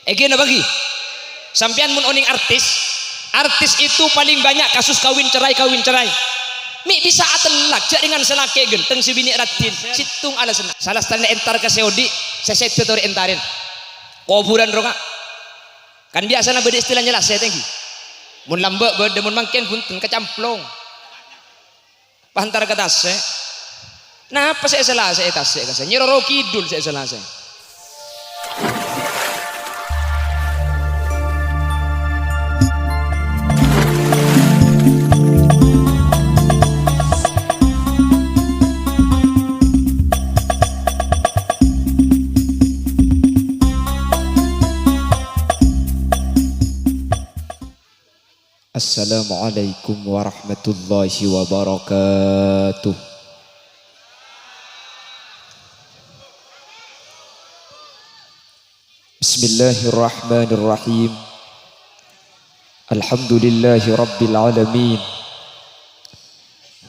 Ege na bagi. Sampean mun oning artis, artis itu paling banyak kasus kawin cerai. Mi bisa atelak cak dengan selake genteng si bini ratin, situng ala senang. Salah setara entar ke seodi, seset tutori entarin. Kuburan roka. Kan biasa na beda istilahnya lah saya tinggi. Mun lambek beda mun mangken punten kecamplong. Pantar kata se. Nah apa saya salah saya tas saya kasih. Nyiroro kidul saya salah saya. Assalamualaikum warahmatullahi wabarakatuh. Bismillahirrahmanirrahim. Alhamdulillahi rabbil alamin.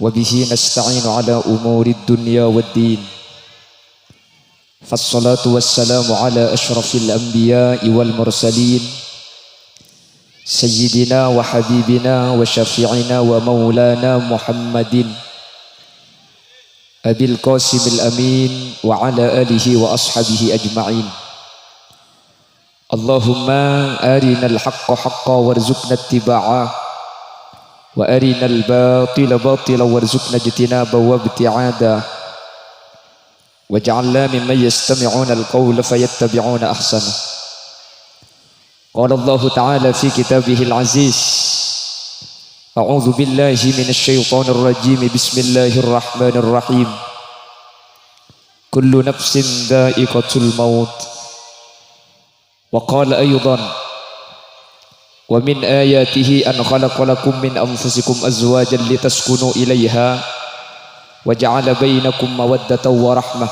Wa bihi nasta'inu ala umurid dunya waddin. Fassalatu wassalamu ala ashrafil anbiya'i wal mursalin. Sayyidina wa habibina wa syafi'ina wa maulana Muhammadin Abil Qasimil Amin wa ala alihi wa ashabihi ajma'in. Allahumma arinal haqqa haqqa warzuqna ittiba'ah wa arinal batila batila warzuqna ijtinaba wa ibti'adah waj'alna mimman yastami'una al-qawla fayattabi'una ahsanah. Qala Allah Ta'ala fi kitabihil aziz. A'udzu billahi minasy syaithanir rajim. Bismillahirrahmanirrahim. Kullu nafsin dha'iqatul maut. Wa qala aydan wa min ayatihi an khalaqa lakum min anfusikum azwajan litaskunu ilaiha wa ja'ala bainakum mawaddatan wa rahmah.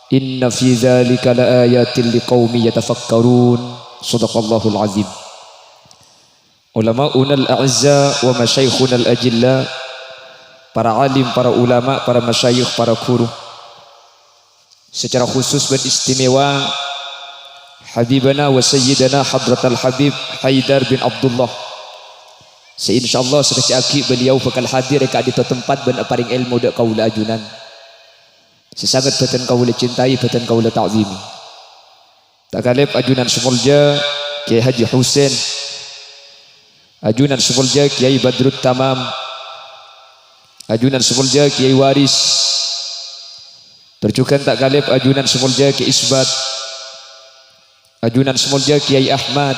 Inna fi dzalika laayatin liqaumin yatafakkarun. Sadaqallahul azim. Ulama'una al-a'izza wa masyayikhuna al-ajilla, para alim, para ulama, para masyayikh, para guru, secara khusus dan istimewa Habibana wa Sayyidana Hadratal Habib Haidar bin Abdullah. Insyaallah sekecil aki beliau bakal hadir ke di tempat ben paring ilmu dak kaula ajunan. Sesangat beten kaula cintai, beten kaula ta'zimi. Tak kalip ajunan semulja Kiai Haji Husain, ajunan semulja Kiai Badrut Tamam, ajunan semulja Kiai Waris, terjukan tak kalip ajunan semulja Kiai Isbat, ajunan semulja Kiai Ahmad,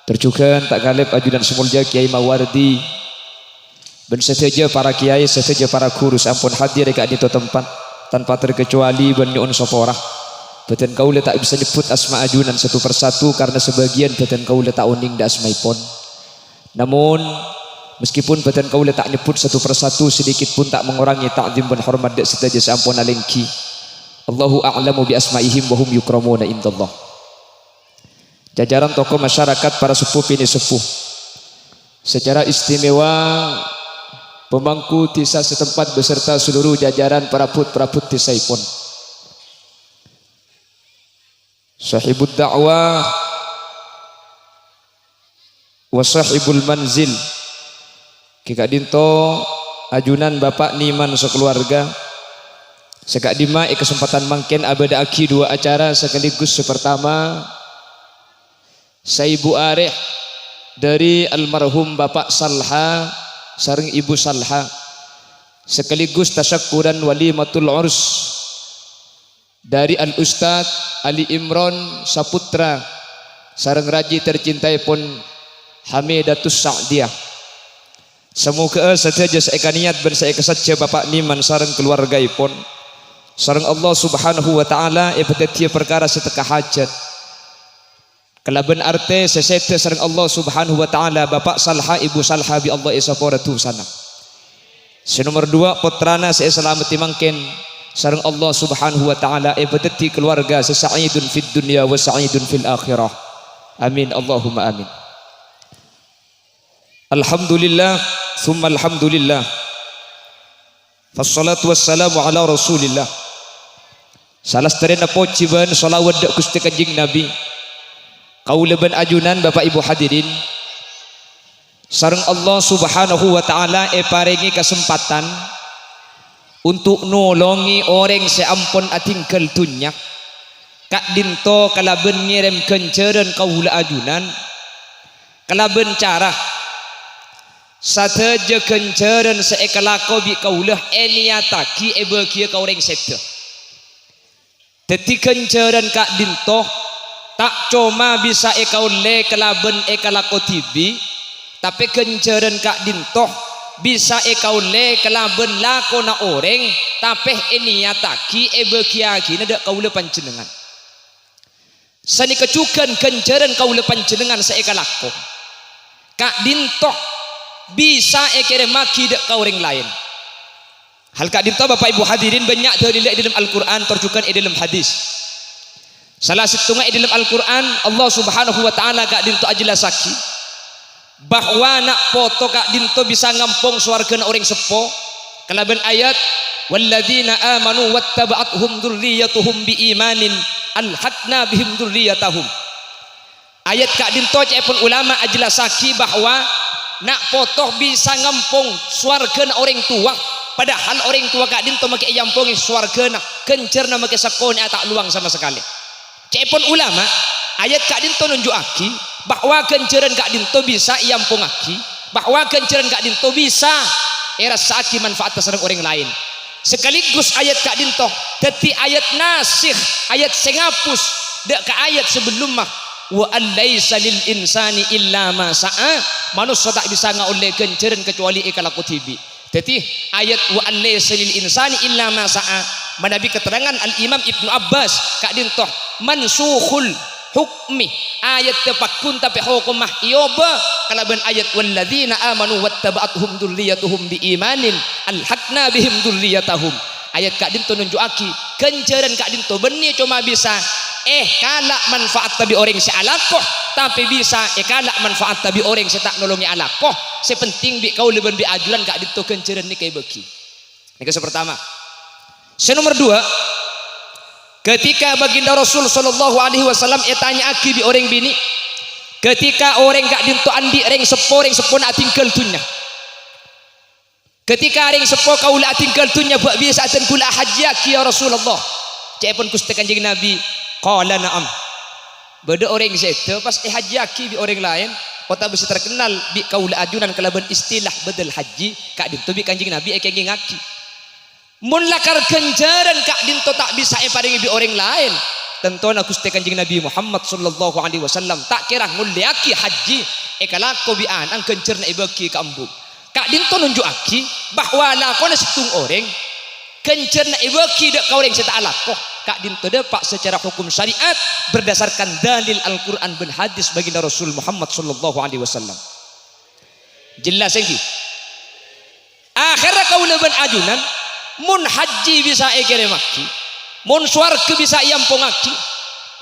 terjukan tak kalip ajunan semulja Kiai Mawardi, ben seteja para kiai, seteja para guru sampun hadir ke di tempat tanpa terkecuali ben nyuun soporah. Beten kaula tak bisa nyebut asma ajunan satu persatu karena sebagian beten kaula tak uning da asmaipun. Namun meskipun beten kaula tak nyebut satu persatu, sedikit pun tak mengurangi ta'zim dan hormat dak sedaja sampun alengki. Allahu a'lamu bi asmaihim wa hum yukramuna indallah. Jajaran tokoh masyarakat, para sepuh ini sepuh. Secara istimewa pemangku desa setempat beserta seluruh jajaran perabot desaipun. Sahibud da'wah wa sahibul manzil, Kika Dinto ajunan Bapak Niman sekeluarga. Sekak dima kesempatan mangken abada aki dua acara sekaligus. Sepertama saya Ibu Areh dari almarhum Bapak Salha sareng Ibu Salha, sekaligus tasyakuran walimatul urs dari Al-Ustadz Ali Imron Saputra sareng raji tercintai pun Hamidatus Sa'diyah. Semoga saja saya niat ben saya kesaja Bapak Niman sareng keluargaipun sareng Allah Subhanahu wa taala ibadatia perkara seteka hajat. Kelaben arte sesete sareng Allah Subhanahu wa taala Bapak Salha Ibu Salha bi Allah isaporatu sana. Nomor 2 putrana saya selamati mangken sareng Allah Subhanahu wa taala ibadati keluarga sesa'idun fid dunya wa sa'idun fil akhirah. Amin Allahumma amin. Alhamdulillah thumma alhamdulillah. Wassalatu wassalamu ala Rasulillah. Salah seterena pociban salawat dak Gusti Kanjeng Nabi. Kaula ben ajunan Bapak Ibu hadirin, sareng Allah Subhanahu wa taala paringi kesempatan untuk nolongi orang seampun atingkel tunyak. Kak dinto kalaben ngirim kenceren kaula ajunan kalaben cara sateja kenceren seekalako bi kaulah eniataki ebekia ka orang sete. Teti kenceren kak dinto tak cuma bisa ekaule kalaben ekalako tibi, tapi kenceren kak dinto bisa ekaule kalaben lako na orang tapi eniataki ebekia kina dak kaula panjenengan. Sani kecukan kenceren kaula panjenengan seekalako kak dinto bisa ekere maki dak ka orang lain. Hal kak dinto Bapak Ibu hadirin banyak dalil dalam Al-Qur'an terjukan dalam hadis. Salah satunya dalam Al-Qur'an Allah Subhanahu wa taala kak dinto ajelasaki bahwa nak foto kak dinto bisa ngampung swarga orang sepo kalaban ayat walladzina amanu wattaba'athum dzurriyyatuhum biimanin alhaqna bihim dzurriyyatahum. Ayat kak dinto cepun ulama ajelasaki bahwa nak foto bisa ngampung swarga orang tua, padahal orang tua kak dinto make yampungi swarga na kencerna make sakone tak luang sama sekali. Cepun ulama ayat kak dinto nunjukaki bahwa kenceran kak dinto bisa iampungaki, bahwa kenceran kak dinto bisa erasaki manfaat sareng orang lain. Sekaligus ayat kak dinto teti ayat nasikh, ayat sengapus dak ka ayat sebelum mah wa allaisa lil insani illa ma sa'a, manusia tak bisa ngaule kenceran kecuali ikalaku tibi. Teti ayat wa allaisa lil insani illa ma sa'a manabi keterangan Al Imam Ibnu Abbas kak dinto mansukhul hukmi ayat tepakun tapi hukumah iyoba kalaban ayat walladzina amanu wattaba'athum dzurriyyatuhum biimanin alhaqna bihim dzurriyyatahum. Ayat kak dinto nunjukaki kenceran kak dinto benih cuma bisa kalak manfaat tabi orang si alakoh, tapi bisa kalak manfaat tabi orang si tak nolongi alakoh. Sepenting bi kau leben bi ajulan kak dinto kenceran ni kayak beki. Ini yang pertama. Nomor dua, ketika baginda Rasul sallallahu alaihi wasallam tanya aki bi orang bini, ketika orang kak dinto andi orang sepo nak tinggal tunya, ketika orang sepo kau nak tinggal tunya buat biasa atan kula haji aki ya Rasulullah, cepon kuste kanjeng Nabi qala na'am. Beda orang seto pas haji aki bi orang lain kota bisa terkenal bi kaula ajunan kalaban istilah badal haji kak dinto bi kanjeng Nabi kenging aki. Mun lakar kenjaran kak dinto tak bisa paringi bi orang lain, tentu nak Gusti Kanjeng Nabi Muhammad sallallahu alaihi wasallam tak kira nguliaki haji kalako bi anang kencerna ibaki ka ambu. Kak dinto nunjukaki bahwa lakona situng orang kencerna ibaki dak ka orang seta alako. Kak dinto dapat secara hukum syariat berdasarkan dalil Al-Qur'an dan hadis baginda Rasul Muhammad sallallahu alaihi wasallam. Jelas lagi. Akhirnya kaula ban ajunan mun haji bisa ekere maki, mun swarga bisa iampungaki,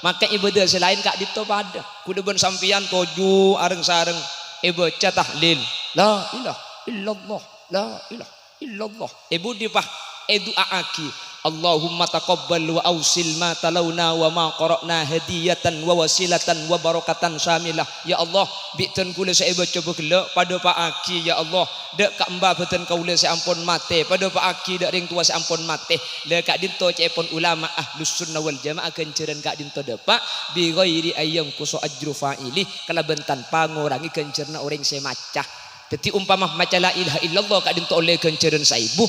maka ibadah selain kak dinto pada kudu ben sampian toju areng sareng baca tahlil la ilaha illallah la ilaha illallah dipah doa aki Allahumma taqabbal wa ausil ma talawna wa ma qara'na hadiyatan wa wasilatan wa barakatan syamilah. Ya Allah bi'ten kula saya baca begela pada pak aki ya Allah dak ka embah beten kaula sampun mate pada pak aki dak ring tua sampun mate le kak dinto cepon ulama ahlus sunnah wal jamaah kenceran kak dinto depak bi ghairi ayyam kusu ajru fa'ili kalaban tanpa ngurangi kencerna orang semacah. Jadi umpama maca la ilaha illallah kak dinto oleh kenceran saibu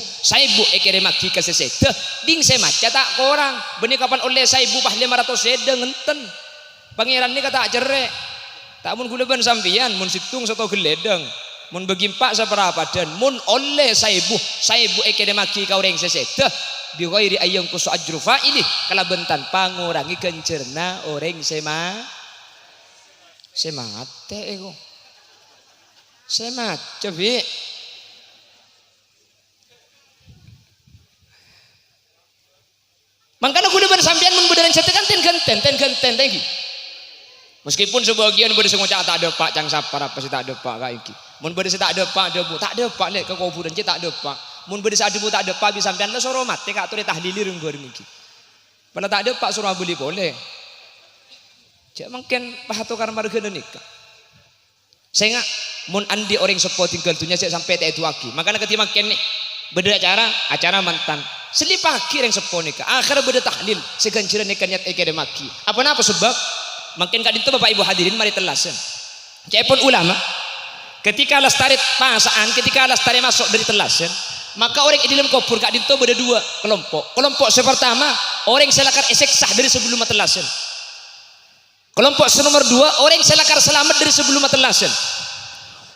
ekere maki ka sesete ding saya maca tak korang benih kapan oleh saibu bah 500 sede ngenten pangeran ni kata cerek tak mun gula ban sampian mun situng satu geledeng mun begimpak seberapa dan mun oleh saibu ekere maki ka orang sesete bi ghairi ayyam kusu ajru fa'ili kalaban tanpa ngurangi kencerna orang semangat ego semat cobi makanya kudu bersampian mun bedaran setekan ten genten lagi meskipun sebagian beda ngocak tak ada pak cang sapar apa sih tak ada pak kayak iki mun beda tak ada pak debu tak ada pak lek ke kuburan tak ada pak mun beda debu tak ada pak bisa sampean le soro mate kak turi tahlilir goreng iki pada tak ada pak suruh beli boleh Cak mungkin pahatukar marga nikah. Saya nggak mun andi orang sepo tinggal dunia saya sampai tak itu lagi. Makanya ketika makin nih beda acara mantan. Selipah kira yang sepo nikah. Akhirnya beda tahlil. Seganjaran nikah niat ekede maki. Apa sebab? Makin kali itu bapak ibu hadirin mari telasan. Cak pun ulama. Ketika lestari pasaan, ketika lestari masuk dari telasan, maka orang di dalam kubur kak dinto beda dua kelompok. Kelompok pertama orang selakar esek sah dari sebelum matelasan. Kelompok nomor dua orang selakar selamat dari sebelum matelasan.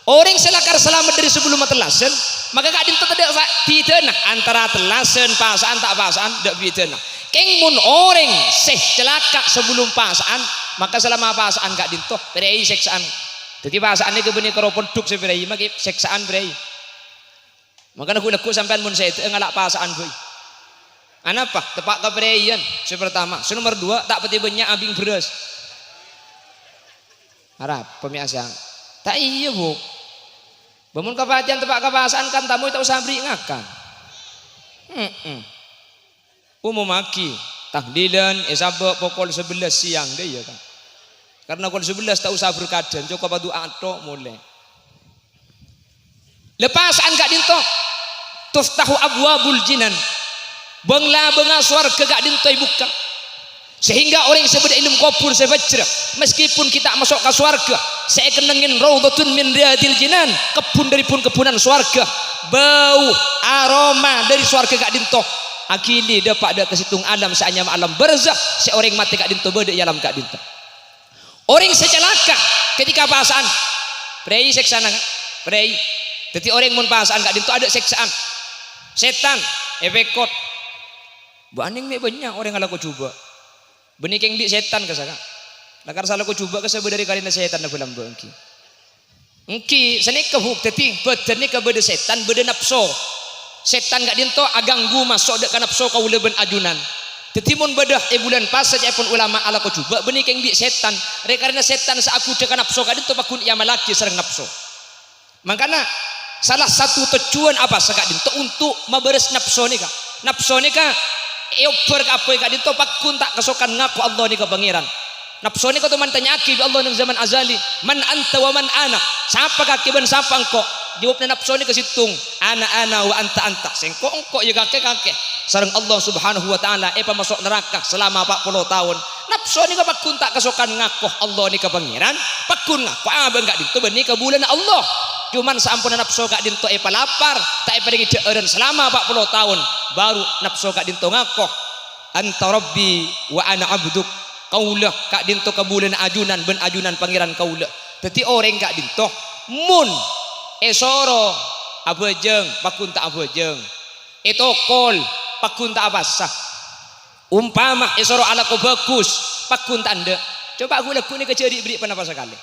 Orang selakar selamat dari sebelum matelasan, maka kak dinto tidak pidana antara telasan pasaan tak pasaan tidak pidana. Kengmun orang seh celaka sebelum pasaan, maka selama pasaan kak dinto berei seksaan. Jadi pasaan ini kebenih keropon duk seberei, maka seksaan berei. Maka aku sampai mun saya itu ngalak pasaan boy. Anapa? Tepak kebereian. Pertama. Nomor dua tak peti banyak abing beras. Harap pemiasan. Tak iya bu. Bangun kepatian tepak kepasaan kan tamu itu usah beri ngakan. Umum maki tahlilan esabak pokol 11 siang deh ya kan. Karena pukul 11 tak usah berkadan cukup doa atok mulai. Lepasan kak dinto tuftahu abwabul jinan. Bengla benga swarga kak dinto buka. Sehingga orang sebut ilmu kubur sebajra meskipun kita masuk ke swarga saya kenengin raudhatun min riyadil jinan, kebun dari pun kebunan swarga, bau aroma dari swarga kak dinto akili dapat ada kesitung alam saanya alam barzakh seorang mati kak dinto beda alam kak dinto. Orang secelaka ketika pasaan prei seksana prei. Jadi orang mun pasaan kak dinto ada seksaan setan efekot bu aning me banyak orang kalau aku coba benih keng di setan kesana lakar salah aku coba kesebut dari karina setan aku lambang engki senik kehuk jadi badan ni kebeda setan beda nafsu setan kak dinto aganggu masuk dek nafsu kau leben ajunan. Jadi mun bedah bulan pas saja pun ulama ala ko coba benih keng di setan karena setan saaku dek nafsu kak dinto pakun ia malaki serang nafsu. Makanya salah satu tujuan apa sekak dinto untuk memberes nafsu ni kak. Nafsu ni kak eoper apa kak dinto pakun tak kesokan ngaku Allah ni ke pangeran. Nafsu ni kau tu man tanya aki Allah nang zaman azali man anta wa man ana. Siapa kaki ben siapa engkau? Jawabnya nafsu ni ke situng ana wa anta sengko engkau ya kakek sareng Allah subhanahu wa ta'ala masuk neraka selama 40 tahun. Nafsu ni pakun tak kesokan ngaku Allah ni ke pangeran pakun ngaku abang kak dinto benih ke bulan Allah. Cuman sampun nafsu kak dinto lapar tak pergi deureun selama 40 tahun baru nafsu kak dinto ngaku anta rabbi wa ana abduk kaulah kak dinto ke bulan ajunan ben ajunan pangeran kaulah. Dadi orang kak dinto mun esoro abejeng pakun tak abejeng etokol pakun tak abasah umpama esoro ala ko bagus pakun tak anda coba aku laku ni keceri beri panapa sekali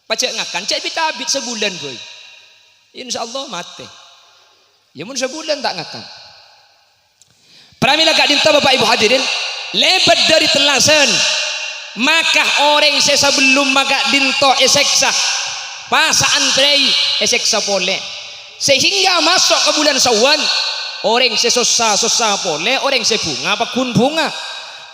pacak ngakan cek bitabit sebulan boy insyaallah mati ya mun sebulan tak ngakan pramila kak dinto bapak ibu hadirin lebat dari telasan maka orang sebelum maka dinto eseksa pasaan prei eseksa pole sehingga masuk ke bulan Syawal orang susah pole orang bunga pakun bunga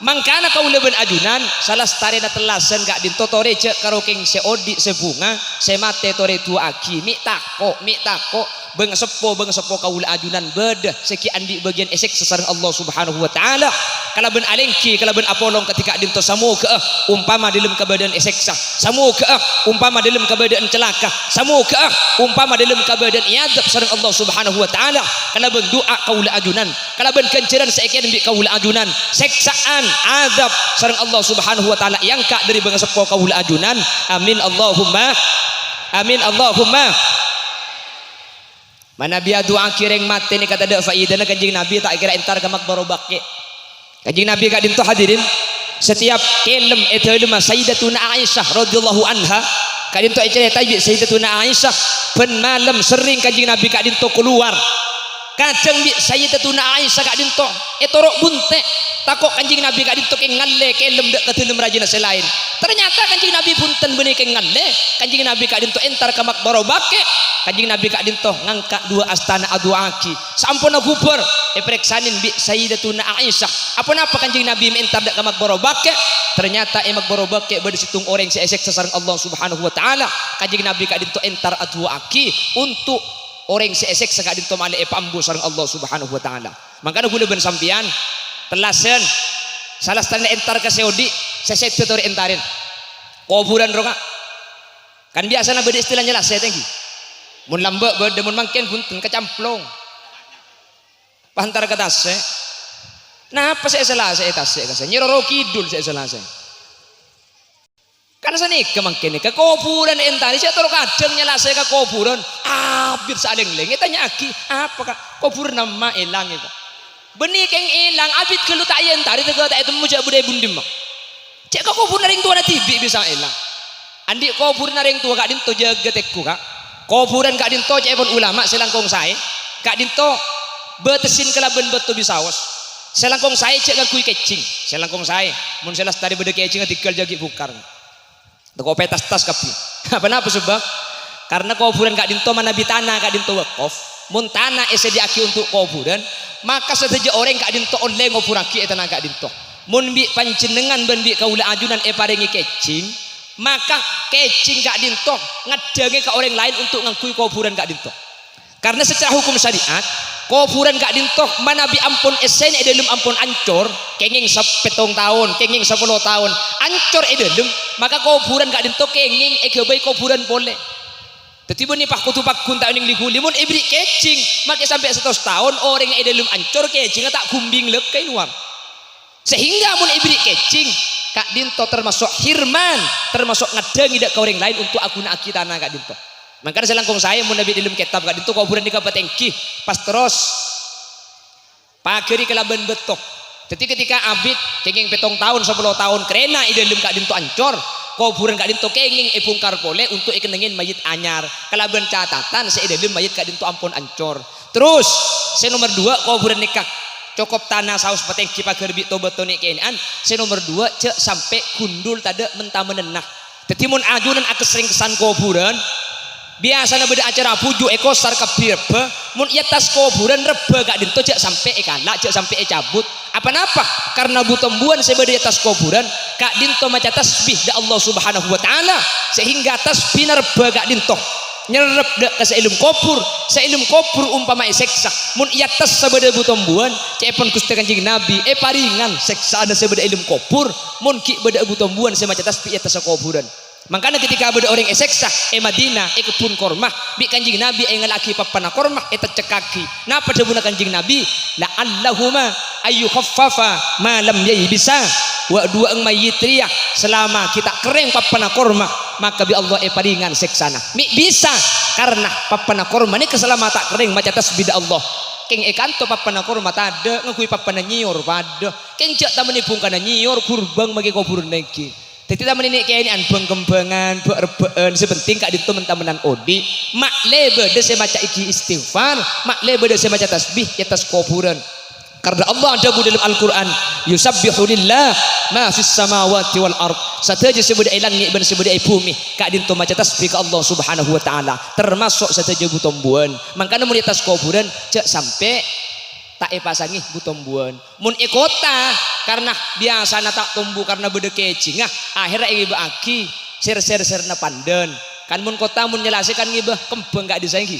mangkana kau leben ajunan salah stare na telasan kak dinto tore cek karo keng seodi sebunga semate tore tu aki mi tako beng sepo kau ajunan beda seki andi bagian esek sesareng Allah subhanahu wa ta'ala kala ben alengki kala ben apolong ketika dinto samu ke umpama dalam keadaan eseksa samu ke umpama dalam keadaan celaka samu ke umpama dalam keadaan iadab sareng Allah subhanahu wa ta'ala kala ben doa kau ajunan kala ben kenceran sekian bi kau ajunan seksaan azab sareng Allah subhanahu wa ta'ala yang kak dari bang sepo kau ajunan amin Allahumma mana biar doa kireng mati ni kata ada faidah na kanjing Nabi tak kira entar ke makbaro baki kanjing Nabi kak dinto hadirin setiap kelem etelema Sayyidatuna Aisyah radhiyallahu anha kak dinto cerita bi Sayyidatuna Aisyah ben malam sering kanjing Nabi kak dinto keluar kadang bi Sayyidatuna Aisyah kak dinto etorok bunte takok Kanjeng Nabi kak dinto keng ngalle kelem dek ketelem rajina selain. Ternyata Kanjeng Nabi punten benih keng ngalle. Kanjeng Nabi kak dinto entar ke makbaro bake. Kanjeng Nabi kak dinto ngangkat dua astana adu aki. Sampun guber periksanin bi Sayyidatuna Aisyah. Apa napa Kanjeng Nabi entar dek ke makbaro bake? Ternyata makbaro bake bersitung orang seesek sesarang Allah Subhanahu wa taala. Kanjeng Nabi kak dinto entar adu aki untuk orang seesek sekak dinto male pambu sareng Allah Subhanahu wa taala. Makanya gula ben sampian telasen salah setengah entar ke Saudi seset tutor entarin kuburan roka kan biasa na beda istilahnya lah saya tinggi mun lambek beda mun mangken punten kecamplong pantar ke tase nah apa saya selesai tase kasih nyiroro kidul saya selesai kan sana ke mangken ke kuburan entari saya taruh kadang nyala saya ke kuburan hampir saling leng tanya aki apa kak kuburan nama elang itu benih keng ilang abit kelu tak yen tari tega tak itu mujak budaya bundim cek kau kubur naring tua nanti bisa ilang andi kubur naring tua kak dinto jaga tekku kak kuburan kak dinto cek pun ulama selangkong saya kak dinto betesin kelaben betu bisawas selangkong saya cek gak kui kecing selangkong saya mun selas tadi beda kecing tikal jagi bukar teko petas tas kapi apa sebab karena kuburan kak dinto mana bitana kak dinto wakaf mun tanah ese diaki untuk kuburan maka seteja orang kak dinto oleh ngopuraki etana kak dinto mun bi panjenengan ben bi kaula ajunan paringi kecing maka kecing kak dinto ngadange ke orang lain untuk ngakui kuburan kak dinto karena secara hukum syariat kuburan kak dinto mana bi ampun esen edelum ampun ancor kenging 7 tahun kenging 10 tahun ancor edelum maka kuburan kak dinto kenging egebai kuburan boleh tetiba nih pak kutu pak kunta ning liguli mun ibri kecing make sampai 100 tahun orang yang edelum ancor kecing tak gumbing lekai nuam sehingga mun ibri kecing kak dinto termasuk hirman termasuk ngadangi dak ke orang lain untuk aku nak kita tanah kak dinto makanya selangkong saya mun nabi dalam kitab kak dinto kuburan di kapatengki pas terus pageri kelaban betok jadi ketika abid kenging 7 tahun 10 tahun kerena edelum kak dinto ancor kuburan kak dinto kenging bongkar pole untuk ikenengin mayit anyar kalaban catatan seedelum mayit kak dinto ampun ancor terus nomor 2 kuburan nikah cukup tanah saus petengki pager bi tobat tonik kenan nomor 2 cek sampai gundul tada mentah menenah tetimun ajunan aku sering kesan kuburan biasanya beda acara puju ekosar kabirbe mun iya tas kuburan rebe kak dinto cek sampai kalak cek sampai cabut apa-apa karena butombuan sebeda atas kuburan kak dinto maca tasbih da Allah Subhanahu wa taala sehingga tasbih nerbe kak dinto nyerep dek ke seilum kopur umpama seksa mun iya tas sebeda butombuan cepon Gusti Kanjeng Nabi paringan seksa ada sebeda ilum kopur mun ki beda butombuan se maca tasbih atas kuburan makanya ketika ada orang seksa Madinah kebun kormah bi Kanjeng Nabi ngalaki papana kormah tercekaki napa debuna Kanjeng Nabi la allahumma ayu khaffafa malam yai bisa wa dua mayit riak selama kita kering papana kormah maka bi Allah paringan seksana mi bisa karena papana kormah ini keselamatan kering maca tasbih Allah keng ekanto papana kormah tada ngakui papana nyiur pada keng cak tamani bungkana nyiur kurbang magi kubur negi jadi taman ini kayak ini anbang kembangan berbeen sepenting kak dinto mentamenan odi mak lebe de saya baca iki istighfar mak lebe de saya baca tasbih atas kuburan karena Allah ada dalam Al-Quran yusabbihu lillah ma fis samawati wal ard sateja sebeda langit dan sebeda bumi kak dinto maca tasbih ke Allah Subhanahu wa taala termasuk sateja butombuan makanya mun atas kuburan cek sampai tak pasangi butombuan mun kota karena biasa tak tumbuh karena beda kecing akhirnya ibu aki ser na pandan kan mun kota mun nyelasikan ngibah kembang gak disaingi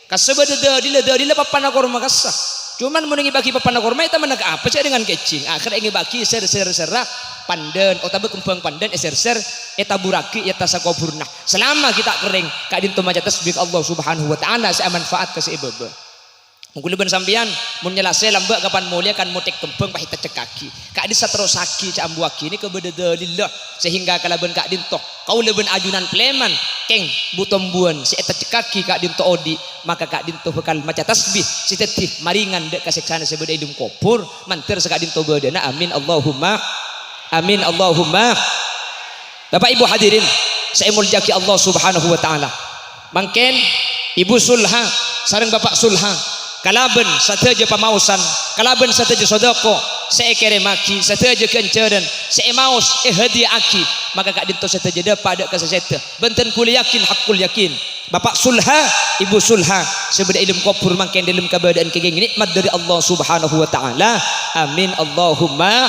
kasebeda dile papana korma kasah cuman mun ngibaki papana korma itu mana apa sih dengan kecing akhirnya ngibaki ser pandan otabe kembang pandan ser eta buraki eta sakuburna selama kita kering kak dinto maca tasbih Allah Subhanahu wa taala saya manfaat ke seibebe mungkin ben sampean mun nyelase lambak kapan mulia kan mutik kembang pahit cekaki kak di terus saki cak ambuaki ini kebeda dalillah sehingga kalaben kak dinto kau leben ajunan pleman keng butombuan si eta cekaki kak dinto odi maka kak dinto bakal maca tasbih si tetih maringan dek kaseksana sebeda idum kopur mantir sekak dinto bedana amin Allahumma Bapak Ibu hadirin saya muljaki Allah Subhanahu wa taala mangken Ibu Sulha sareng Bapak Sulha kalaben sateja pamausan kalaban sateja sodako saya kere maki sateja kencaran saya maus hadiah aki maka kak dinto sateja da pada kasaseta benten kul yakin hakul yakin bapak sulha ibu sulha sebeda ilmu kopur mangken dalam keberadaan kegeng nikmat dari Allah subhanahu wa ta'ala amin Allahumma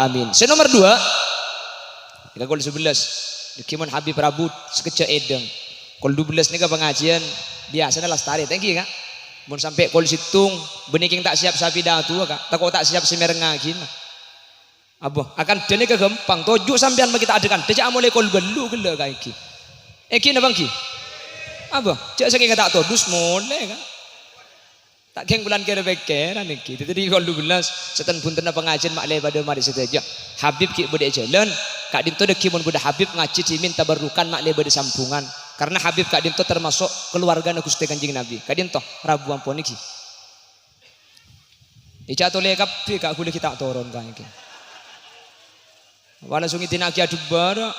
amin. Saya nomor 2 kita kol 11 Dikiman Habib Rabut sekecil edeng kol 12 ni ke pengajian biasa adalah lestari thank you kak mun sampai kol situng beniking tak siap sapi dah tu kak takut tak siap semerengagin abah akan dene ke gampang tojuk sampean bagi tak adekan dejak mulai kol belu gele kak iki na bangki abah cek sakit kata todus mulai kak tak keng bulan kira bekeran iki jadi kol 12 setan punten pengajian maklai pada mari saja Habib ki bude jalan kak dinto deki mun budak Habib ngaji cimin tabarukan maklai pada sampungan karena Habib kak dinto termasuk keluarga Gusti Kanjeng Nabi kak dinto Rabu ampun iki ica tole kabeh kak kulit kita turun kak iki wana sungi tinaki adu bara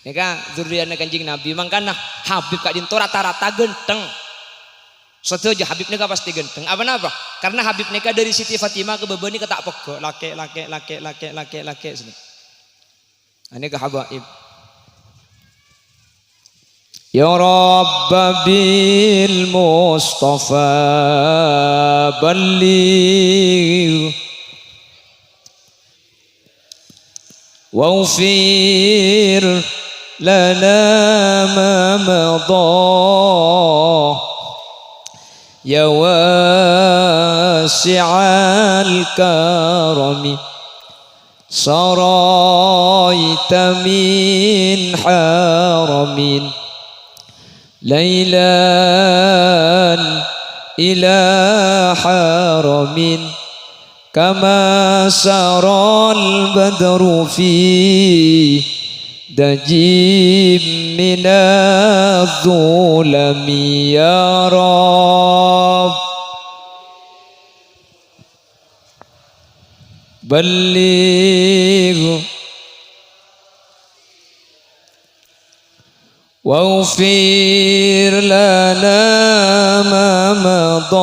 nika zuriatna Kanjeng Nabi mangkana Habib kak dinto rata-rata genteng setuju Habib nika pasti genteng apa karena Habib nika dari Siti Fatimah ke bebeni ke tak pego lake sini ini ke habaib ya Rabbil Mustafa balligh waghfir lana ma madah ya wasi'al karami saraita min haramin laylan ila haramin kama saral badru fi dajib minadh-dhulami ya Rabb balligh waghfir lana ma madah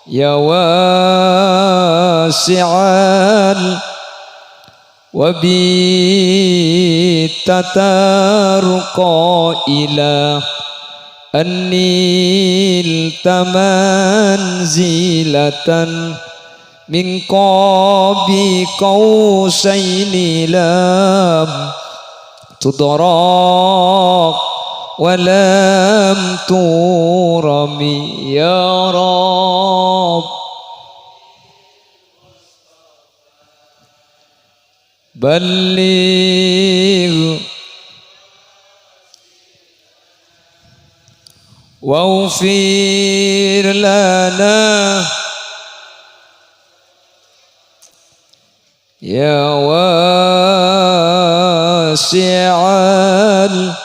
ya wasi'al وبتترقى إلى النيل تمنزلة من قاب قوسين لم تدرك ولم ترم يا رب balligh waghfir lana ya wasi'al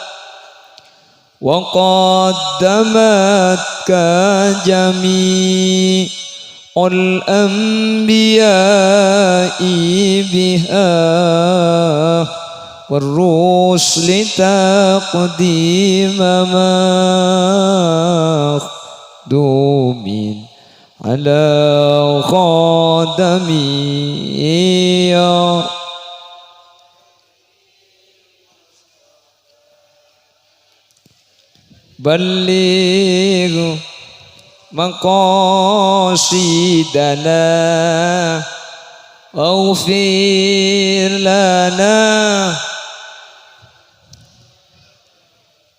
wa qaddamatka jami' الأنبياء بها والرسل تقديم مخدوم على خادمي بلغ مقاصدنا اغفر لنا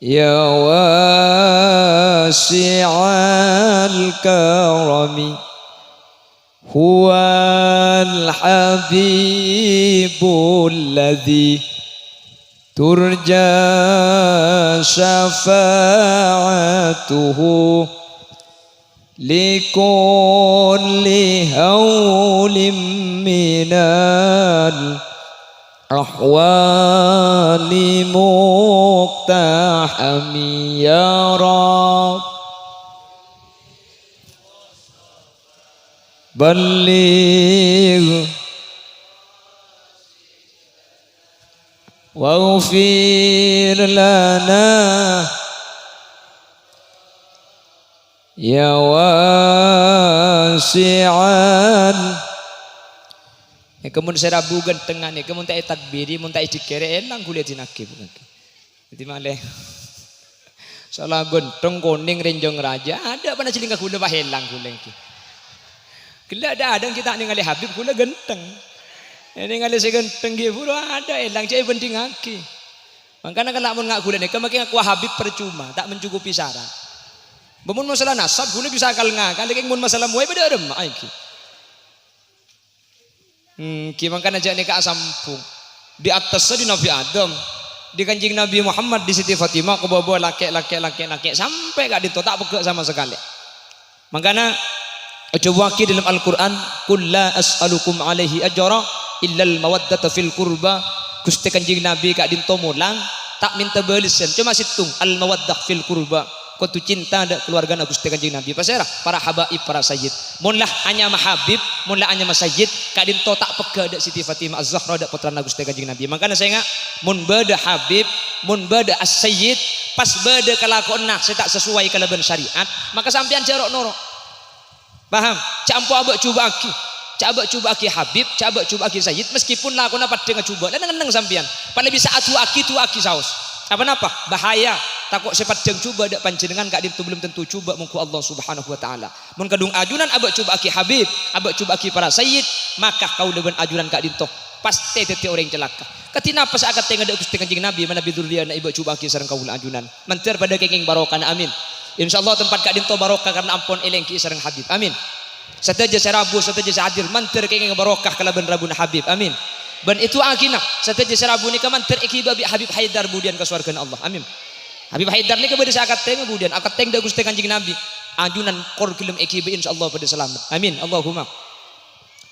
يا واسع الكرم هو الحبيب الذي ترجى شفاعته لكل هول من الأحوال مقتحم يا رب بلغ واغفر لنا ya wasi'an. Kemun serabu gentengan ni, kemun tak takbiri, mun tak dikere elang kuliah dinake bukan. Jadi maleh. Salah genteng kuning renjong raja, ada pada cilingka kula bahelang kula iki. Kula ada kita ningali Habib kula genteng. Ini ngali si genteng ge pura ada elang cai penting aki. Makanya kalau mun ngak kula ni, kemakin aku Habib percuma, tak mencukupi syarat. Bemun masalah nasab kula bisa akal ngakal, keng mun masalah muai pada remah iki. Makanya aja nikah sampung di atasnya di Nabi Adam, di kanjeng Nabi Muhammad, di Siti Fatimah, ke bawa laki sampai gak ditotak pekek sama sekali. Makanya coba ki dalam Al-Quran, Qul la as'alukum alaihi ajra illal mawaddata fil qurba. Gusti kanjeng Nabi gak dinto mulang tak minta balasan, cuma situng al mawaddah fil qurba. Kau tu cinta ada keluarga Gusti kanjeng Nabi. Pasirah para habaib, para sayyid. Mun lah hanya mahabib, mun lah hanya masayyid, kak dinto tak peka ada Siti Fatimah Az-Zahra ada putra Gusti kanjeng Nabi. Makanya saya ngak mun beda habib, mun beda as-sayyid, pas beda kelakon nak saya tak sesuai kalaban syariat, maka sampean jarok norok. Paham? Campo abak cuba aki. Coba aki habib, coba aki sayyid, meskipun lakon apa dengan coba. Lan ngeneng sampean. Pada bisa atu aki saus. Apa bahaya. Takut sepat jeng coba dak panjenengan kak itu belum tentu coba mungku Allah Subhanahu wa taala. Mun kadung ajunan abak coba aki habib, abak coba aki para sayyid, maka kau dengan ajunan kak dinto pasti tete orang celaka. Ketina pas akat tengah dak Gusti kanjeng Nabi mana bidurliana ibu coba aki sareng kaul ajunan. Mentir pada kenging barokah amin. Insyaallah tempat kak dinto barokah karena ampun elengki sareng habib. Amin. Sataja serabu, sataja sadir mantir kenging barokah kalaban rabun habib. Amin. Ben itu akinah. Sataja serabu ni kamantir iki babi Habib Haidar budian ke surga Allah. Amin. Habib Haidar ni kepada saya akat tengah kemudian akat teng dah Gusti kanjeng Nabi ajunan kor kilum ekibe insyaallah pada selamat. Amin. Allahumma.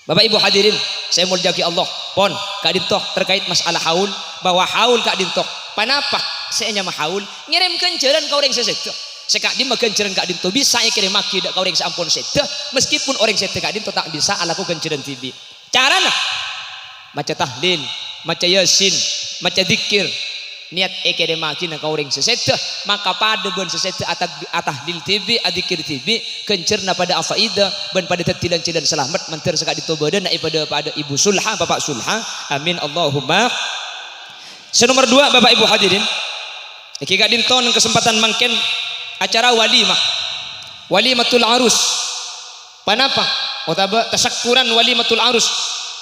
Bapak Ibu hadirin, saya mulyaki Allah. Pon kak dintoh terkait masalah haul, bahwa haul kak dintoh. Panapa saya nyama haul ngirim kenceran kau orang sesek. Sekak di makan kenceran kak dintoh bisa kirim maki dak kau orang seampun sete, meskipun orang sete kak dintoh tak bisa alaku kenceran tibi. Carana maca tahlil, maca yasin, maca zikir. Niat ekede makin kau ring sesete, maka pada ben sesete atah dil tibi adikir tibi kencerna pada afaida ben pada tetilan cilan selamat mentir sekak ditobadan naik pada ibu sulha bapak sulha. Amin Allahumma. Senomor 2 Bapak Ibu hadirin, iki gak dinton kesempatan mangken acara walimah, walimatul arus. Panapa otaba tasakkuran walimatul arus.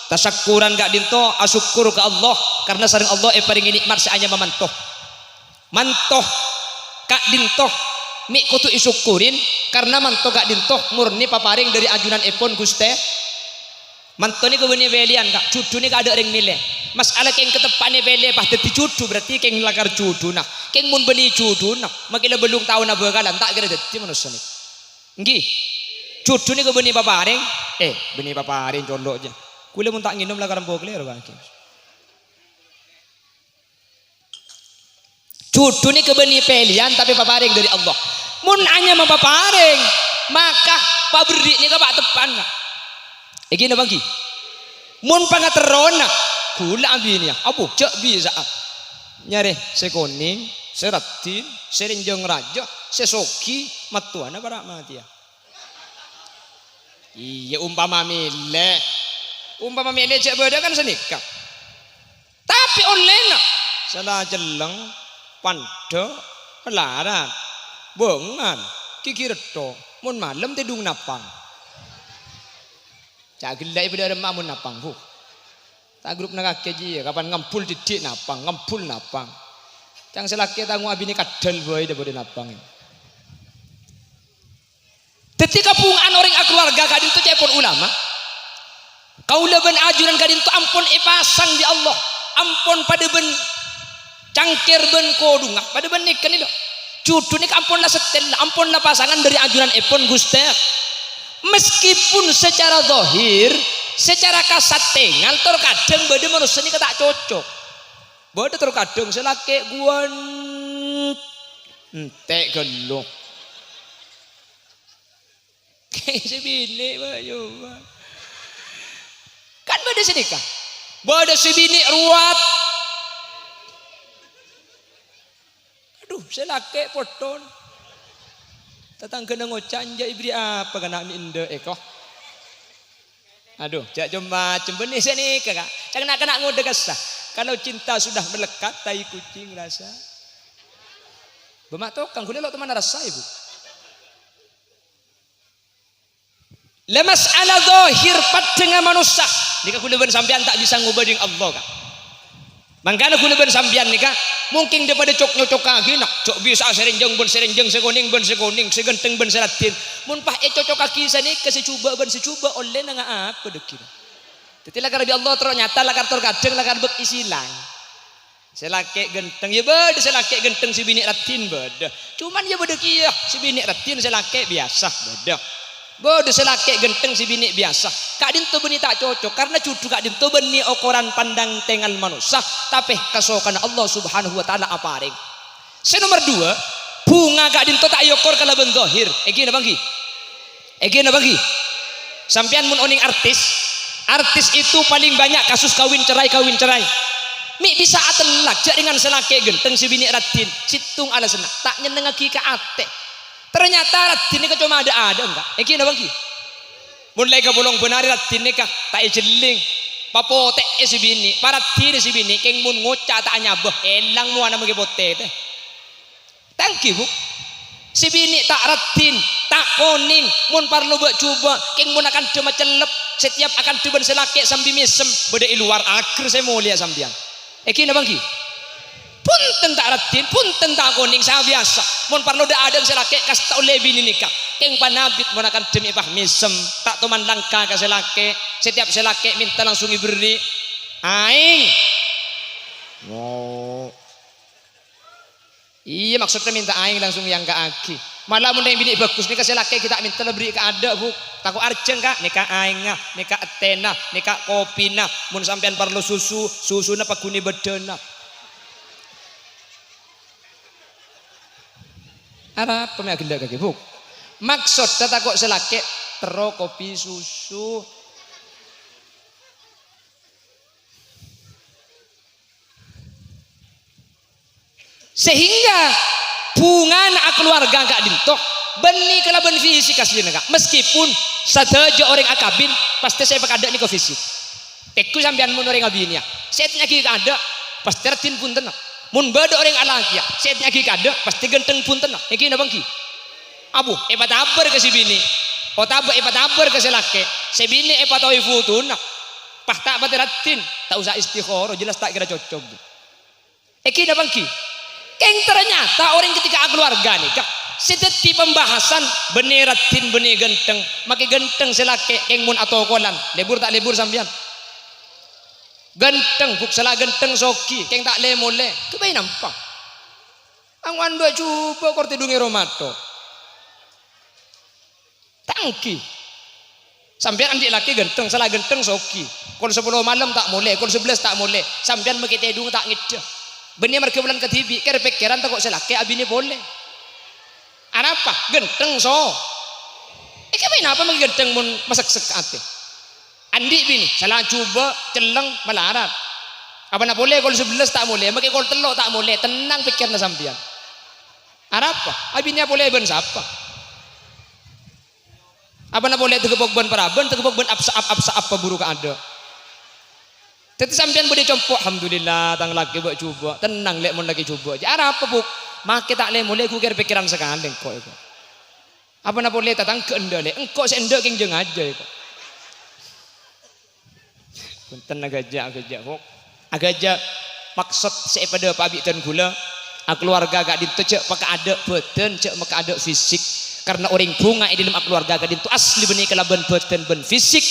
Tasakkuran gak dinto asyukur ke Allah karena sareng Allah paring nikmat saanya memantoh. Mantoh kak dinto mi kutu isyukurin karena mantoh kak dinto murni paparing dari ajunan epon Guste. Mantoh ni kebeni belian kak, cucu ni gak ada orang milih. Masalah keng ketepane beli pas dadi cucu berarti keng lakar cucu nah. Keng mun beni cucu nah, makila belum tahu na bakalan tak kira dadi manusia ni. Nggih. Cucu ni kebeni paparing, beni paparing condok aja. Kula mun tak nginum lah karena bokler bangke. Cucu ni kebeni pilihan tapi paparing dari Allah. Mun hanya mau paparing, maka pabrik ni kabak tepan kak. Iki na bangki. Mun pangaterona, kula ambilnya. Abu cek bisa. Nyare sekoning, seratin, serinjong raja, sesoki, matuana para mati ya. Iya umpama milih cek beda kan senikah. Tapi online salah jeleng pando larat bengan kiki reto mun malam tidung napang cak gelai pada remah mun napang bu tak grup nak keji kapan ngempul didik napang ngempul napang cang selaki tangu abini kadal boy daripada napang ketika pungan orang keluarga kadin tu cepon ulama kau leben ajuran kadin tu ampun ipasang di Allah ampun pada ben cangkir ben kodungah pada ben nikah ni cucu ni ampun lah setel ampun lah pasangan dari ajuran epon Gusti meskipun secara zahir secara kasat tengal terkadang bade manusia ni tak cocok bade terkadang selake guan entek gelo kayak sebini kan bade sedekah bade sebini ruat aduh selake poton Tatang kena ngocan ja ibri apa kana minde eko. Aduh, jak cuma cembeni sini kakak. Jangan kena ngode kesah. Kalau cinta sudah melekat tai kucing rasa. Bemak tokang kuliah lo teman rasa ibu. Lemas ala zahir pat dengan manusia. Nika kuliah ben sampean tak bisa ngubah dengan Allah kak. Mangkana kuliah ben sampean nika mungkin daripada cok nyocok kaki nak cok bisa serenjeng sekoning ben sekoning segenteng ben seratin. Mun pah cocok kaki sani kasih coba ben secoba oleh nang apa dekir. Tetilah karena Allah ternyata lakar terkadang lakar bek isilang. Selake genteng ya beda selake genteng si bini ratin beda. Cuman ya beda kia si bini ratin selake biasa beda. Beda selake genteng si bini biasa. Kak dinto beni tak cocok karena cucu kak dinto beni ukuran pandang tengal manusia tapi kasokan Allah Subhanahu wa taala aparing. Nomor 2, bunga kak dinto tak yokor kala ben zahir. Egi na bangki? Egi na bangki? Sampean mun oning artis itu paling banyak kasus kawin cerai. Mi bisa atelak jak dengan selake genteng si bini ratin situng ala senang tak nyenengaki ke ate. Ternyata ratin ini cuma ada enggak? Eki na bangki? Mulai ke bolong benari ratin ini kah tak jeling papote si bini paratin si bini keng mun ngocak tak nyabah elang mu ana mage pote teh. Tangki bu. Si bini tak ratin, tak koning, mun parlo buat coba, keng mun akan cuma celep, setiap akan coba selake sambil mesem, beda luar akhir saya mau lihat sambian. Eki na bangki? Punten tak ratin, punten tak koning, saya biasa. Mun parlo dah ada selake kas tau lebih ni nikah, keng panabit mun akan cuma ipah mesem, tak teman langka ke selake, setiap selake minta langsung diberi, aing. Oh. Iya maksudnya minta aing langsung yang ke aki. Malah mun yang bilik bagus nika selake kita minta lebih ke ada bu. Taku arceng kak nika aing ngah, nika etena, nika kopi nah. Mun sampean perlu susu na pakuni bedena. Ara apa me agenda kaki bu? Maksud kok selake tero kopi susu. Sehingga bunga anak keluarga gak dintok beni kala ben fisik kasih kak meskipun saja orang akabin pasti saya pakai ada nih fisik teku sampean mun orang abin ya setnya ki ada pasti ratin pun tenang mun beda orang alaki ya setnya ki ada pasti genteng pun tenang iki na bangki abu tabar ke si bini tabar ke selake si bini tahu futuna pah tak ratin tak usah istikhara jelas tak kira cocok iki na bangki. Keng ternyata orang ketika keluarga nih kak sedeti pembahasan benih ratin benih genteng makai genteng selake keng mun atau kolan lebur tak lebur sambian genteng buk salah genteng soki keng tak le mole kebayi nampak angwan dua coba korte dungi romato tangki sambian andik laki genteng salah genteng soki kol 10 malam tak mole kol 11 tak mole sambian makai tedung tak ngide benih mereka bulan ketibi kira pikiran tak kok selake abini boleh apa genteng so main apa magi genteng mun masak sekate andi bini salah coba celeng melarat apa nak boleh kalau 11 tak boleh maki kalau telok tak boleh tenang pikirnya sampean apa abinya boleh ben siapa apa nak boleh tegepok ben paraben tegepok ben apsa apa buruk ada. Tapi sampean boleh compok alhamdulillah tang lagi buat coba tenang lek mun lagi coba aja apa buk make tak le mulai ku kira pikiran sekali kok itu apa nak boleh tatang ke enda lek engkau sendok keng jeng aja itu punten agajak kok agajak maksud sepada pabik dan gula keluarga gak dintu cek pakai ada beten cek pakai ada fisik karena orang bunga di dalam keluarga gak dintu asli benih kelaban beten ben fisik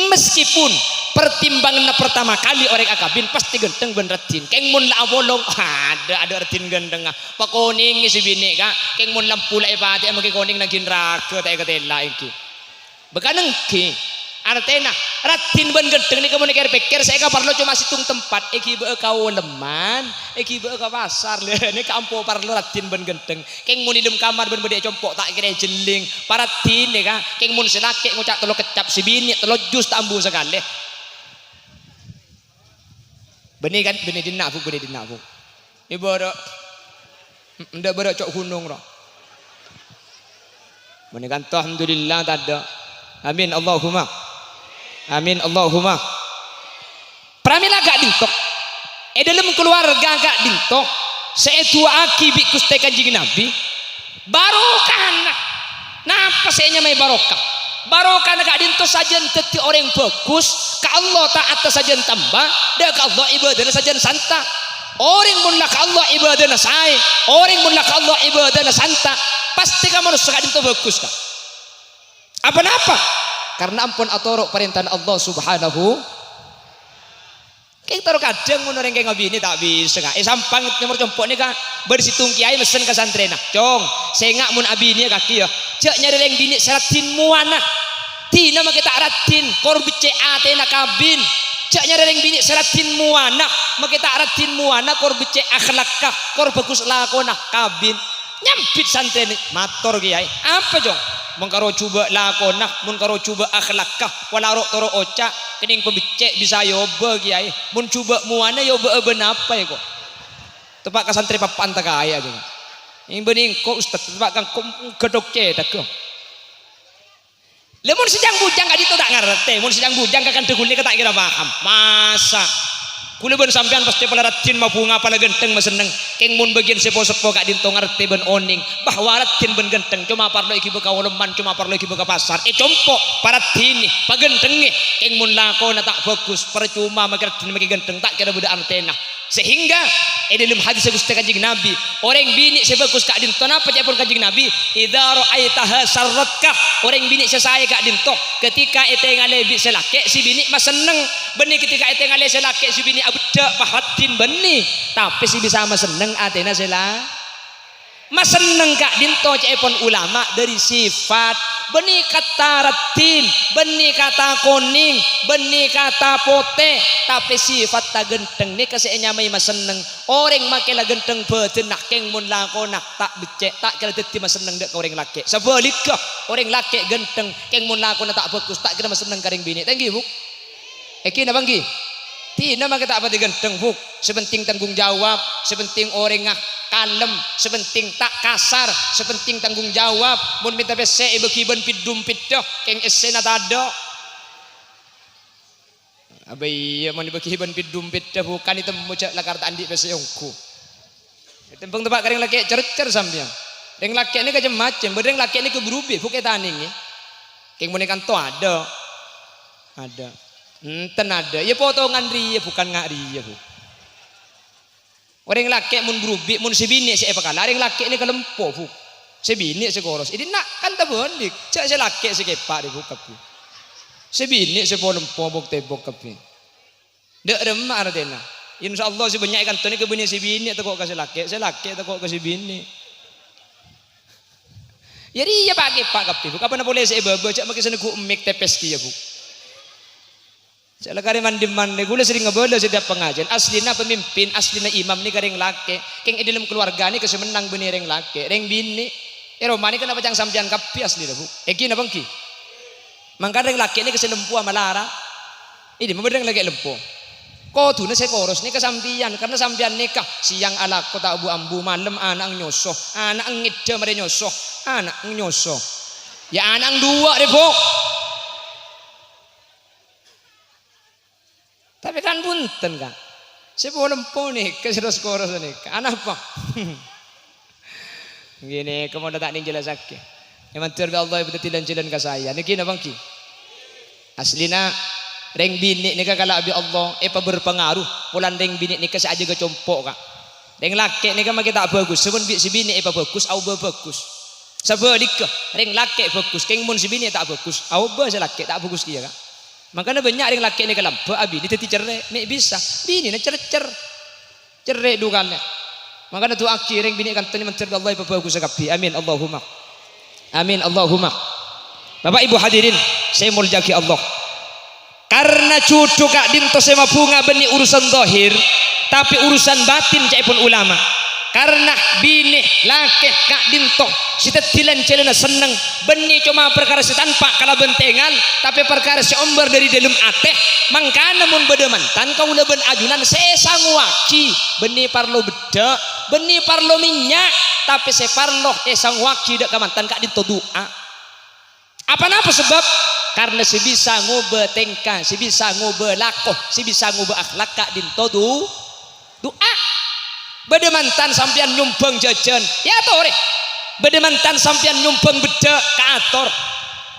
meskipun pertimbangan pertama kali orang akabin pasti genteng ben ratin keng mun la bolong ada ratin genteng pakoning si bini ka keng mun lampu la ipati amake koning nagin raga ta katela iki bekaneng ki artena ratin ben genteng ni kamu nikir pikir saya ka parlo cuma situng tempat iki be kau leman iki be ka pasar le ni ka ampo parlo ratin ben genteng keng mun idem kamar ben bede compok tak kira jeling paratin ni ka keng mun selake ngucak telo kecap si bini telo jus tambu sekali benih kan benih dinak bu ibu ada ndak berak cok gunung roh Menekan alhamdulillah tak ada. Amin Allahumma. Amin Allahumma. Pramila gak dintok. Dalam keluarga gak dintok. Seetua aki bi Gusti Kanjeng Nabi. Barokah. Napa saya nyamai barokah? Barokah gak dintok saja teti orang bagus. Ka Allah taat saja tambah. Dan ka Allah ibadah saja santa. Orang munlah ka Allah ibadah saya. Orang munlah ka Allah ibadah santa. Pasti kamu harus gak dintok bagus kah? Apa-apa? Karena ampun atorok perintah Allah Subhanahu. Kita taruh kadang mun orang kayak ngabini tak bisa kak. Sampang nomor compok ni kak bersitung kiai mesen ke santren nak. Cong, saya ngak mun abini kaki ya. Cak nyari leng bini seratin muana. Tina mak kita aratin korbice atena kabin. Cak nyari leng bini seratin muana. Mak kita aratin muana korbice akhlakah kor bagus lakonah kabin. Nyampit santren mator kiai. Apa jong? Mengkaro coba lakonah, mengkaro coba akhlakah, walarok toro oca, kening pembicek bisa yoba kiai, mun coba muana yoba eben apa ya kok? Tepak ka santri papan tak kaya aja. Ini bening kok ustaz tepak kang gedok cedak kok. Lemun sejang bujang gak itu tak ngerti, mun sejang bujang kakan tegulnya tak kira paham. Masa kula ben sampean pasti pelaratin mau bunga pala genteng maseneng keng mun bagian sepo-sepo gak dinto ngerti ben oning bahwa ratin ben genteng cuma parlo iki beka woleman cuma parlo iki beka pasar compo paratini pagenteng nih keng mun lakona tak bagus percuma makin genteng tak kira budak antena sehingga dalam hadis Gusti Kanjeng Nabi orang bini sebagus kak dinto napa pun Kanjeng Nabi idza ra'aitaha sarratka orang bini sesaya kak dinto ketika ete ngalebi selake si bini mas seneng benih ketika ete ngale selake si bini abda pahatin benih tapi si bisa mas seneng atena sela mas seneng kak dinto cepon ulama dari sifat benih kata ratin benih kata kuning benih kata pote tapi sifat tak genteng ni kasih nyamai mas seneng orang makilah genteng betenak keng mun lakonak tak becek tak kira teti mas seneng dek orang laki sebaliknya orang laki genteng keng mun lakonak tak bagus tak kira mas seneng karing bini thank you bu eki na bangki tina maka tak pati genteng buk sepenting tanggung jawab sepenting orang ngah kalem sepenting tak kasar sepenting tanggung jawab mun minta bese beki ben pidum pidoh keng esena tado abai mun beki ben pidum pidoh bukan itu mucak lakar tak andi bese yongku tempeng tempat karing laki cercer sampean deng laki ini kacem macem bedeng laki ini keberubi buke taning keng mun kan to ada enten ada ya potongan riya bukan ngak riya bu orang laki mun berubi mun sebini si apa kala orang laki ini kelempo bu sebini sekoros ini nak kan tak bondik cak si laki si kepak di buka bu sebini si polempo bok tebok kepi dek remah artinya insyaallah si banyak ikan tuni kebini sebini atau kok kasih laki atau kok kasih bini ya dia pakai pak kepi bu kapan boleh si ibu cak makin sana ku emik tepes kia bu Saya kari mandi gula sering ngebela setiap pengajian. Aslina pemimpin, aslina imam ni karing laki. Keng dalam keluarga ni kasi menang benih reng laki, reng bini. Romani kenapa jangan sampean kapi asli dah bu? Eki na bangki. Mangka reng laki ni kasi lempu amalara. Ini membedeng lagi lempu. Kau tu nasi koros ni kesampian karena sampian nikah siang alak kota abu ambu malam anak nyosoh, anak ngide mere nyosoh, anak nyosoh. Ya anak dua deh bu. Tapi kan punten kan. Sepuluh lempo nih keseros koros nih. Anak apa? Gini, kamu tak ning jelas sakit. Yang mantur Allah ibu tilan jalan ke saya. Niki na bangki. Aslina reng bini nika kala abi Allah pa berpengaruh. Pulan reng bini nika saja ke compok kak. Reng laki nika mah kita bagus. Sebun si bini pa bagus, au bagus. Sebaliknya reng laki bagus. Keng mun si bini tak bagus, au si laki tak bagus dia kak. Makanya banyak yang laki ni kalam, abi ni teti cerai, ni bisa, bini na cerai dukannya. Makanya tu akhir yang bini kan tani mencerita Allah ibu bagus sekapi, amin Allahumma, amin Allahumma. Bapak ibu hadirin, saya muljaki Allah. Karena cucu kak dinto sema bunga benih urusan zahir, tapi urusan batin cai pun ulama. Karena bini laki kak dinto sita tilan celana seneng benih cuma perkara tanpa kala bentengan tapi perkara seomber dari dalam ateh mangkana mun beda mantan kau leben ajunan sesang waki benih parlo beda benih parlo minyak tapi separlo esang waki dak mantan kak dinto doa Apa sebab? Karena si bisa ngubah tengkah, si bisa ngubah lakoh, si bisa ngubah akhlak kak dinto doa. Bade mantan sampean nyumbang jajan, ya tore. Bade mantan sampean nyumbang beda ka ator.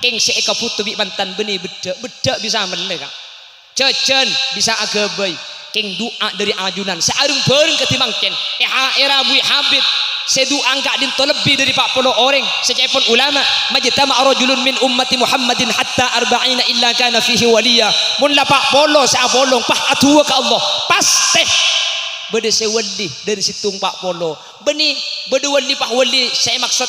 King si eka putu bi mantan benih beda bisa melek. Jajan bisa agabai. King doa dari ajunan searung bareng ketimangken. Era bui habib. Sedoa angka dinto lebih dari 40 orang secepon ulama majtama rajulun min ummati Muhammadin hatta arba'ina illa kana fihi waliya mun la pak polo sa bolong pah atua ka Allah pasti bade se wali dari situng pak polo beni bade wali pah wali saya maksud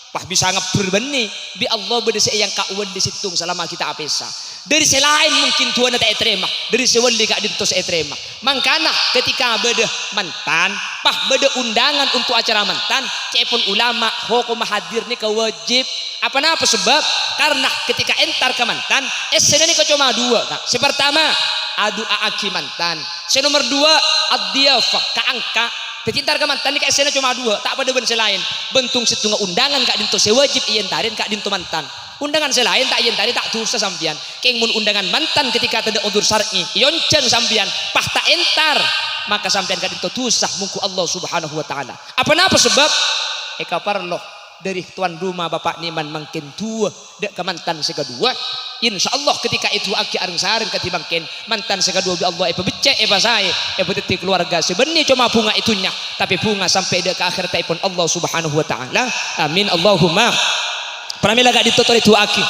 pah bisa ngeber beni bi Allah bade se yang ka wali situng selama kita apesa dari selain mungkin tuan tak terima dari sewali kak dinto saya terima mangkana ketika beda mantan pah beda undangan untuk acara mantan cepon ulama hukum hadir ni kewajib apa sebab karena ketika entar ke mantan esena ni cuma dua kak sepertama adu aaki mantan nomor dua ad-diyafah ka angka kecintar ke mantan ni kak esena cuma dua tak pada ben selain bentung setunggal undangan kak dinto sewajib ientarin kak dinto mantan undangan selain tak yen tadi tak dosa sampian keng mun undangan mantan ketika tidak udzur syar'i yonceng sampian pah tak entar maka sampian kadin dosa mungku Allah Subhanahu wa taala apa sebab eka parlo dari tuan rumah bapak niman mangkin tua dek ke mantan sekedua insyaallah ketika itu aki areng sareng katibangken mantan sekedua bi Allah becek saya betetik keluarga sebenarnya cuma bunga itunya tapi bunga sampai dek ke akhir taipun Allah Subhanahu wa taala amin Allahumma. Pramila gak ditutur itu aki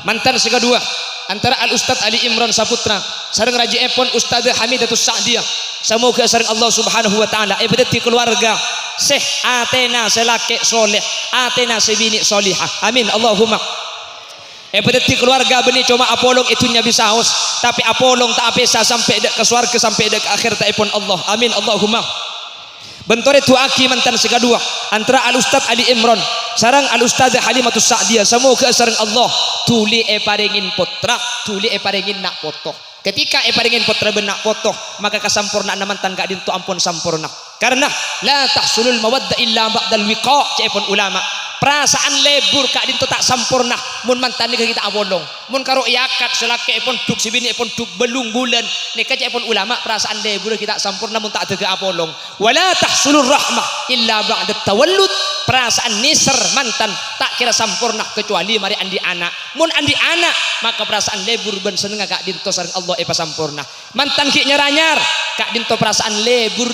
mantan sekedua antara Al Ustadz Ali Imran Saputra sareng Raji Epon Ustadz Hamidatus Sa'diyah semoga sareng Allah Subhanahu wa taala ibadati keluarga Syekh Atena selake soleh Atena sebini solihah amin Allahumma ibadati keluarga benih cuma apolong itunya bisa haus tapi apolong tak apesa sampai dek ke surga sampai dek ke akhir taipun Allah amin Allahumma. Bentore tu aki mantan sekedua antara Al Ustadz Ali Imran sarang Al Ustadz Halimatus Sa'diyah semoga sareng Allah tuli paringin putra tuli paringin nak potoh ketika paringin putra benak potoh maka kasampurnaan mantan gak dintu ampun sampurna karena la tahsulul mawadda illa ba'dal wiqa' cepon ulama perasaan lebur kak dintu tak sampurna mun mantan nikah kita abolong mun karo yakat selake pun duk sibini pun duk belung bulan nikah cepon ulama perasaan lebur kita sampurna mun tak tega abolong wala tahsulur rahmah illa ba'da tawallud perasaan nisr mantan tak kira sampurna kecuali mari andi anak mun andi anak maka perasaan lebur ben seneng kak dintu sareng Allah sampurna mantan ki nyaranyar kak dintu perasaan lebur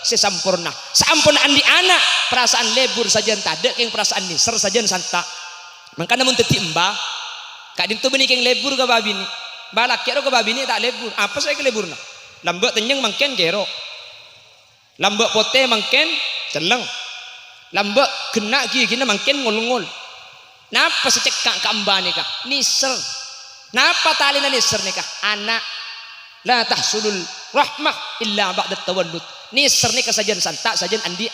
sesampurna sampun andi anak perasaan lebur saja tade keng perasaan nisr saja santa makanya mun teti embah kak dintu benih keng lebur ke babini balak kero ke babini tak lebur apa saya ke leburna lambek tenyeng mangken kero lambek pote mangken celeng lambek kena gini mangken ngul-ngul napa secekak ka embah nikah nisr napa talina nisr nikah anak la tahsulul rahmah illa ba'da tawallud nisr nikah sajian santak sajian andi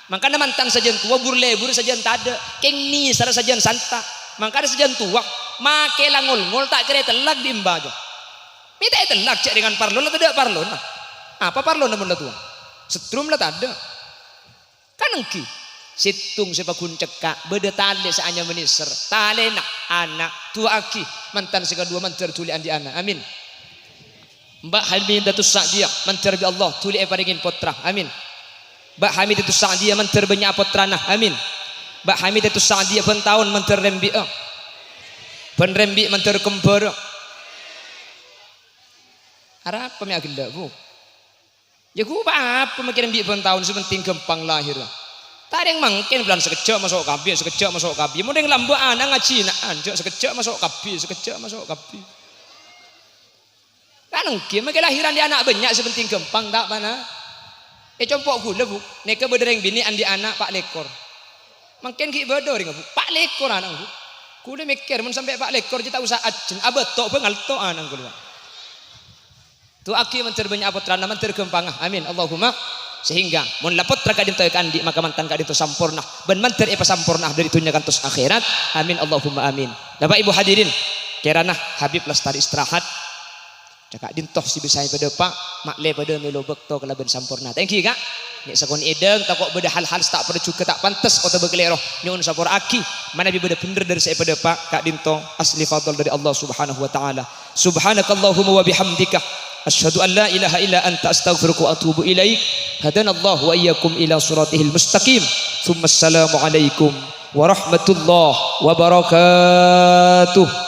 makanya mantan sajian tua burlebur sajian tada keng nisr sajian santak makanya sajian tua make langul-ngul tak kira telak di embajo minta telak cek dengan parlon atau tidak parlon apa parlon namun lah tua setrum lah tada kan engki situng sepakun cekak beda tali seanya menisr tali nak anak tua aki mantan sekedua mantan tuli andi anak amin Mbak Hamidatus Sa'diyah mantar bi Allah tuli paringin putra amin Mbak Hamidatus Sa'diyah mantar banyak putra nah amin Mbak Hamidatus Sa'diyah pun tahun mantar rembi mantar kembar arah apa mi agenda bu ya ku apa makin rembi pun tahun sepenting gempang lahir tak ada yang mungkin bulan sekejap masuk kabi mau yang lambu anak ngaji nak anjak sekejap masuk kabi kan mungkin makin lahiran di anak banyak sepenting gempang tak mana compok gula bu neka berdereng bini andi anak pak lekor mungkin ki berdereng bu pak lekor anak bu gula mikir mun sampai pak lekor kita usah ajen abetok bengal to anak gula tu aki menter banyak putra menter gempang amin Allahumma sehingga mun lapot raka dinto kandi maka mantan ka dinto sampurna ben manter sampurna dari dunia kantos akhirat amin Allahumma amin Bapak Ibu hadirin kirana Habib Lestari istirahat Cakap dintoh si bisai pada pak mak le pada melo bekto kelaben sampurna. Thank you kak. Nek sakon edeng takok beda hal-hal tak pada juga tak pantas kota begeleroh nyun sapor aki. Mana bi beda bener dari saya pada pak kak dintoh asli fadl dari Allah Subhanahu wa taala. Subhanakallahumma wa bihamdika asyhadu an la ilaha illa anta astaghfiruka wa atubu ilaik. Hadanallahu wa iyyakum ila siratihil mustaqim. Tsumma assalamu alaikum warahmatullahi wabarakatuh.